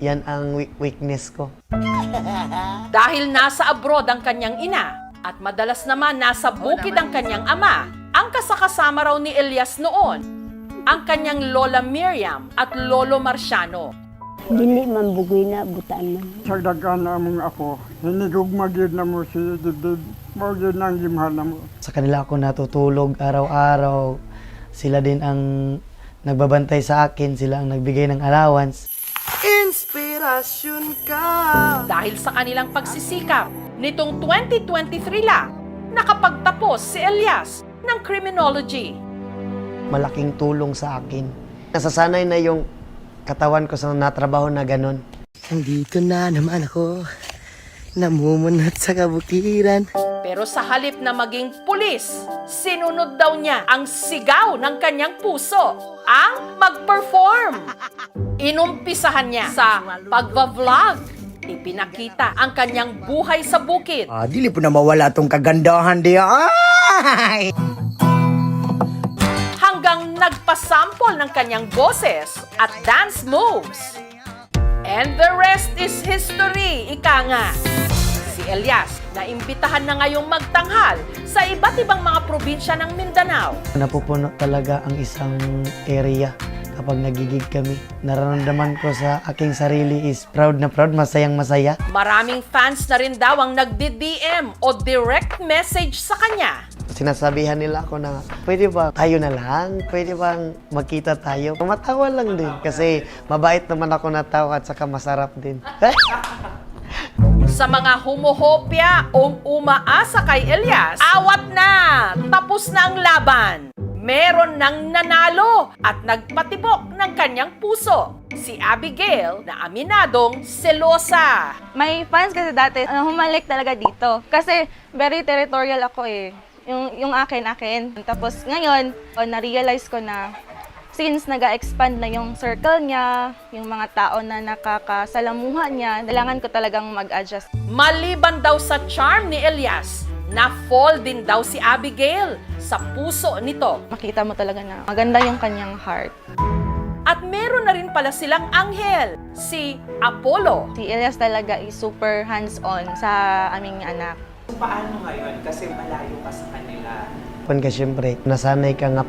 yan ang weakness ko. Dahil nasa abroad ang kanyang ina at madalas naman nasa bukid ang kanyang ama, ang kasakasama raw ni Elias noon, ang kanyang Lola Miriam at Lolo Marciano. Dili man bugoy na butaan man. Sa dagan na mong ako, hinigugma gyud na mo si Dibdib, mo gyud nang gimahal na mo. Sa kanila ako natutulog araw-araw. Sila din ang nagbabantay sa akin, sila ang nagbigay ng allowance. Inspirasyon ka. Dahil sa kanilang pagsisikap, nitong 2023 lang, nakapagtapos si Elias ng criminology. Malaking tulong sa akin. Nasasanay na yung katawan ko sa natrabaho na ganun. Nandito na naman ako, namumunat sa kabutiran. Pero sa halip na maging pulis, sinunod daw niya ang sigaw ng kanyang puso, ang mag-perform. Inumpisahan niya sa pagva-vlog. Ipinakita ang kanyang buhay sa bukid. Dili po na mawala tong kagandahan diya. Ay! Hanggang nagpasample ng kanyang boses at dance moves. And the rest is history, ika nga. Si Elias, naimbitahan na ngayong magtanghal sa iba't ibang mga probinsya ng Mindanao. Napupuno talaga ang isang area kapag nagigig kami. Nararamdaman ko sa aking sarili is proud na proud, masayang masaya. Maraming fans na rin daw ang nagdi-DM o direct message sa kanya. Sinasabihan nila ako na, pwede ba tayo na lang? Pwede bang magkita tayo? Matawa lang din kasi mabait naman ako na tao at saka masarap din. Sa mga humuhopya o umaasa kay Elias, awat na! Tapos na ang laban! Meron nang nanalo at nagpatibok ng kanyang puso. Si Abigail na aminadong selosa. May fans kasi dati, humalik talaga dito. Kasi very territorial ako eh. Yung akin. Tapos ngayon, na-realize ko na since nag-expand na yung circle niya, yung mga tao na nakakasalamuha niya, kailangan ko talagang mag-adjust. Maliban daw sa charm ni Elias, na-fall din daw si Abigail sa puso nito. Makita mo talaga na maganda yung kanyang heart. At meron na rin pala silang anghel, si Apollo. Si Elias talaga is super hands-on sa aming anak. Paano ngayon? Kasi malayo ka sa kanila. Siyempre, nasanay ka nga